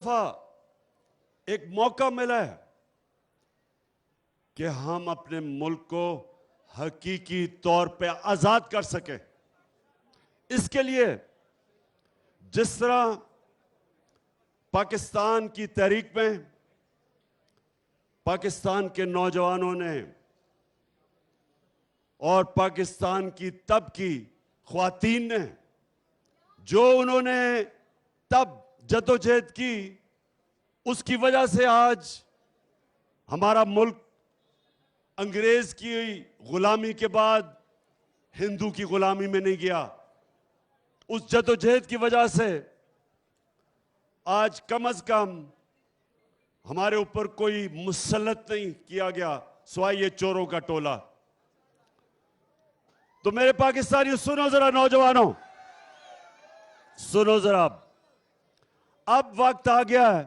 दफा एक मौका मिला है कि हम अपने मुल्क को हकीकी तौर पे आजाद कर सके। इसके लिए जिस तरह पाकिस्तान की तहरीक में पाकिस्तान के नौजवानों ने और पाकिस्तान की तब की ख्वातीन ने जो उन्होंने तब जद्दोजहद की, उसकी वजह से आज हमारा मुल्क अंग्रेज की गुलामी के बाद हिंदू की गुलामी में नहीं गया। उस जद्दोजहद की वजह से आज कम से कम हमारे ऊपर कोई मुसल्लत नहीं किया गया सिवाय ये चोरों का टोला। तो मेरे पाकिस्तानियों सुनो जरा, नौजवानों सुनो जरा, अब वक्त आ गया है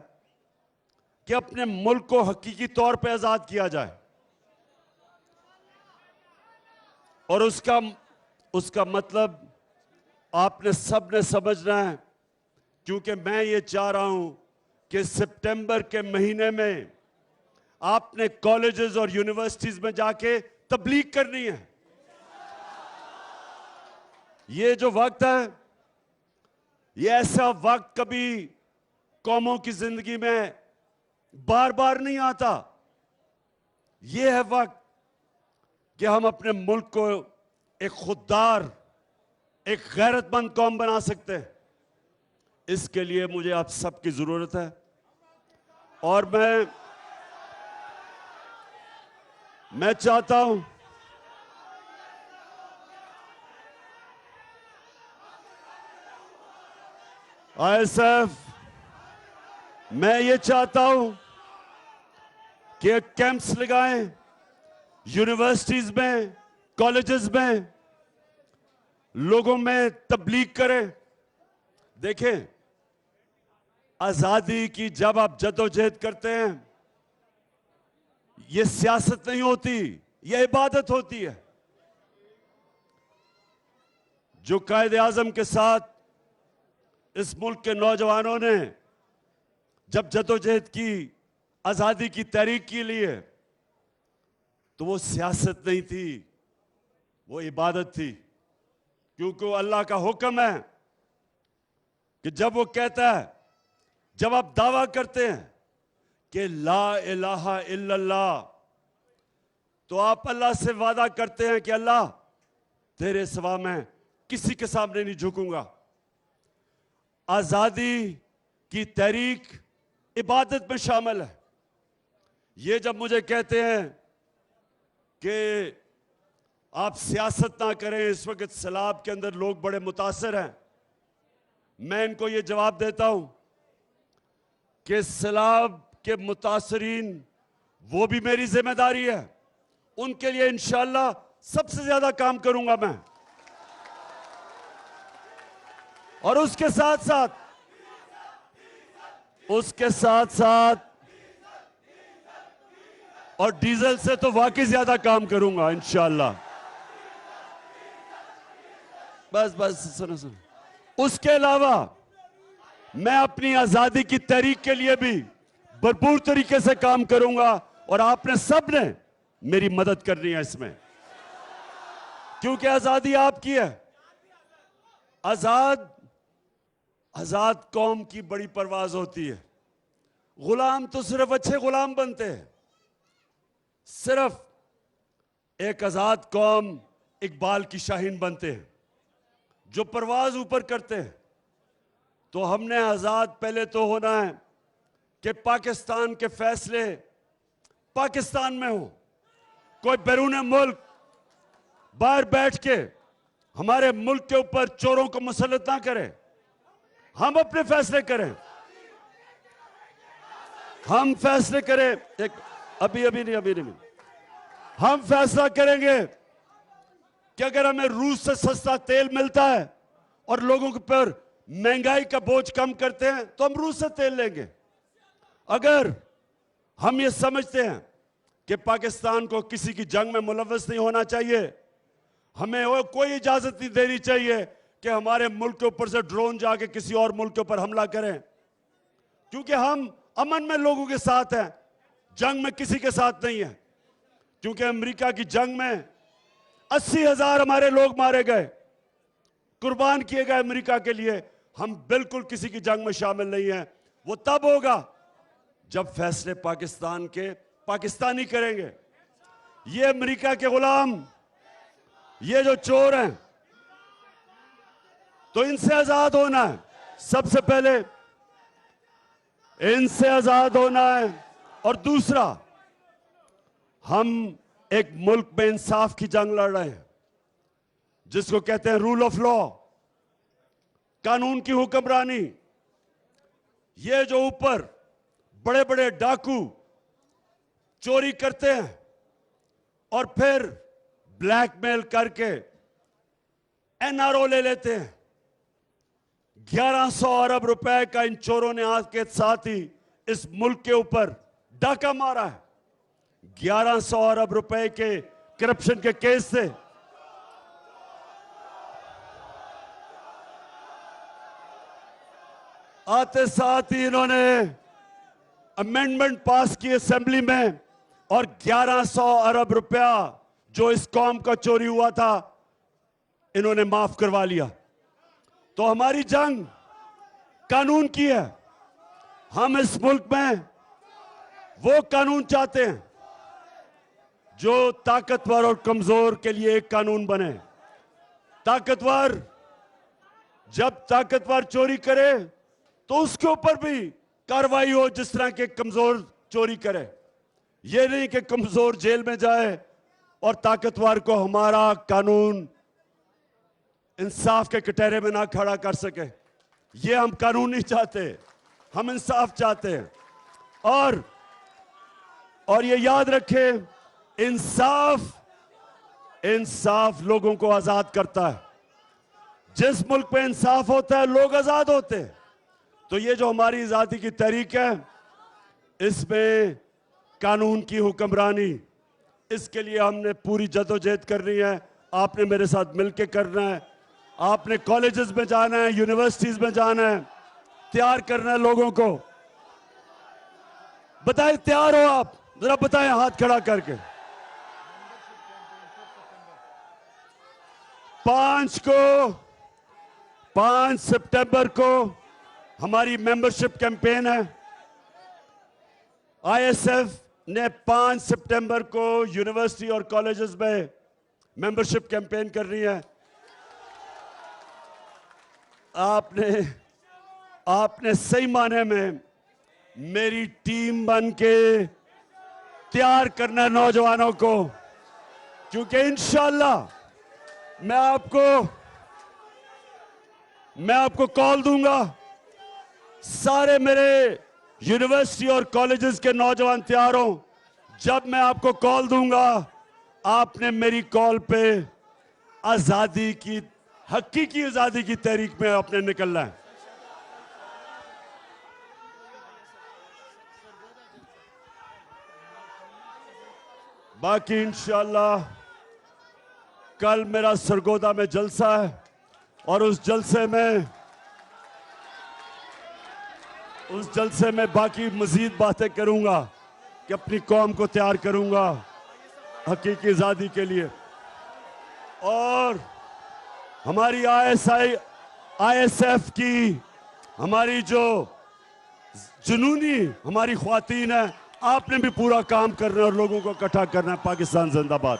कि अपने मुल्क को हकीकी तौर पे आजाद किया जाए और उसका मतलब आपने सबने समझना है, क्योंकि मैं ये चाह रहा हूं कि सितंबर के महीने में आपने कॉलेजेस और यूनिवर्सिटीज में जाके तबलीग करनी है। ये जो वक्त है, ये ऐसा वक्त कभी कौमों की जिंदगी में बार बार नहीं आता। ये है वक्त कि हम अपने मुल्क को एक खुददार, एक गैरतमंद कौम बना सकते हैं। इसके लिए मुझे आप सबकी जरूरत है और मैं चाहता हूं आईएसएफ, मैं ये चाहता हूं कि कैंप्स लगाएं यूनिवर्सिटीज में, कॉलेजेस में, लोगों में तबलीग करें। देखें, आजादी की जब आप जद्दोजहद करते हैं, ये सियासत नहीं होती, यह इबादत होती है। जो कायदे आजम के साथ इस मुल्क के नौजवानों ने जब जद्दोजहद की, आजादी की तहरीक के लिए, तो वो सियासत नहीं थी, वो इबादत थी। क्योंकि अल्लाह का हुक्म है कि जब वो कहता है, जब आप दावा करते हैं कि ला इलाहा इल्लल्लाह, तो आप अल्लाह से वादा करते हैं कि अल्लाह तेरे सिवा मैं किसी के सामने नहीं झुकूंगा। आजादी की तहरीक इबादत में शामिल है। ये जब मुझे कहते हैं कि आप सियासत ना करें, इस वक्त सैलाब के अंदर लोग बड़े मुतासर हैं, मैं इनको ये जवाब देता हूं कि सैलाब के मुतासरीन वो भी मेरी जिम्मेदारी है। उनके लिए इंशाअल्लाह सबसे ज्यादा काम करूंगा मैं। और उसके साथ साथ और डीजल से तो वाकई ज्यादा काम करूंगा इंशाअल्लाह। बस सुनो। उसके अलावा मैं अपनी आजादी की तहरीक के लिए भी भरपूर तरीके से काम करूंगा और आपने सब ने मेरी मदद करनी है इसमें, क्योंकि आजादी आपकी है। आजाद कौम की बड़ी परवाज होती है। गुलाम तो सिर्फ अच्छे गुलाम बनते हैं। सिर्फ एक आजाद कौम इकबाल की शाहीन बनते हैं जो परवाज ऊपर करते हैं। तो हमने आजाद पहले तो होना है कि पाकिस्तान के फैसले पाकिस्तान में हो। कोई बैरून मुल्क बाहर बैठ के हमारे मुल्क के ऊपर चोरों को मुसल्लत ना करे। हम अपने फैसले करें, हम फैसले करें। अभी नहीं। हम फैसला करेंगे कि अगर हमें रूस से सस्ता तेल मिलता है और लोगों के ऊपर महंगाई का बोझ कम करते हैं, तो हम रूस से तेल लेंगे। अगर हम ये समझते हैं कि पाकिस्तान को किसी की जंग में मुलव्वस नहीं होना चाहिए, हमें वो कोई इजाजत नहीं देनी चाहिए कि हमारे मुल्क के ऊपर से ड्रोन जाके किसी और मुल्क के ऊपर हमला करें, क्योंकि हम अमन में लोगों के साथ हैं, जंग में किसी के साथ नहीं है। क्योंकि अमेरिका की जंग में 80,000 हमारे लोग मारे गए, कुर्बान किए गए अमेरिका के लिए। हम बिल्कुल किसी की जंग में शामिल नहीं हैं। वो तब होगा जब फैसले पाकिस्तान के पाकिस्तानी करेंगे। ये अमेरिका के गुलाम, ये जो चोर हैं, तो इनसे आजाद होना है। सबसे पहले इनसे आजाद होना है। और दूसरा, हम एक मुल्क में इंसाफ की जंग लड़ रहे हैं, जिसको कहते हैं रूल ऑफ लॉ, कानून की हुक्मरानी। ये जो ऊपर बड़े बड़े डाकू चोरी करते हैं और फिर ब्लैकमेल करके एनआरओ ले लेते हैं, 1100 अरब रुपए का इन चोरों ने आज के साथ ही इस मुल्क के ऊपर डाका मारा है। 1100 अरब रुपए के करप्शन के केस से आते साथ ही इन्होंने अमेंडमेंट पास की असेंबली में, और 1100 अरब रुपया जो इस कौम का चोरी हुआ था, इन्होंने माफ करवा लिया। तो हमारी जंग कानून की है। हम इस मुल्क में वो कानून चाहते हैं जो ताकतवर और कमजोर के लिए एक कानून बने। ताकतवर जब ताकतवर चोरी करे तो उसके ऊपर भी कार्रवाई हो जिस तरह के कमजोर चोरी करे। ये नहीं कि कमजोर जेल में जाए और ताकतवर को हमारा कानून इंसाफ के कटहरे में ना खड़ा कर सके। ये हम कानून नहीं चाहते, हम इंसाफ चाहते हैं। और ये याद रखें, इंसाफ लोगों को आजाद करता है। जिस मुल्क में इंसाफ होता है, लोग आजाद होते हैं। तो ये जो हमारी आजादी की तहरीक है, इसमें कानून की हुक्मरानी, इसके लिए हमने पूरी जदोजहद करनी है। आपने मेरे साथ मिलकर करना है। आपने कॉलेजेस में जाना है, यूनिवर्सिटीज में जाना है, तैयार करना है लोगों को। बताएं, तैयार हो आप? जरा बताएं हाथ खड़ा करके। 5 सितंबर को हमारी मेंबरशिप कैंपेन है। आईएसएफ ने 5 सितंबर को यूनिवर्सिटी और कॉलेजेस में मेंबरशिप कैंपेन कर रही है। आपने सही माने में मेरी टीम बन के तैयार करना नौजवानों को, क्योंकि इंशाल्लाह मैं आपको कॉल दूंगा। सारे मेरे यूनिवर्सिटी और कॉलेजेस के नौजवान तैयार हो। जब मैं आपको कॉल दूंगा, आपने मेरी कॉल पे आजादी की, हकीकी आजादी की तहरीक में आपने निकलना है। बाकी इंशाल्लाह कल मेरा सरगोदा में जलसा है, और उस जलसे में बाकी मजीद बातें करूंगा कि अपनी कौम को तैयार करूंगा हकीकी आजादी के लिए। और हमारी आईएसएफ की हमारी जो जुनूनी हमारी ख्वातीन है, आपने भी पूरा काम करना है और लोगों को इकट्ठा करना है। पाकिस्तान जिंदाबाद।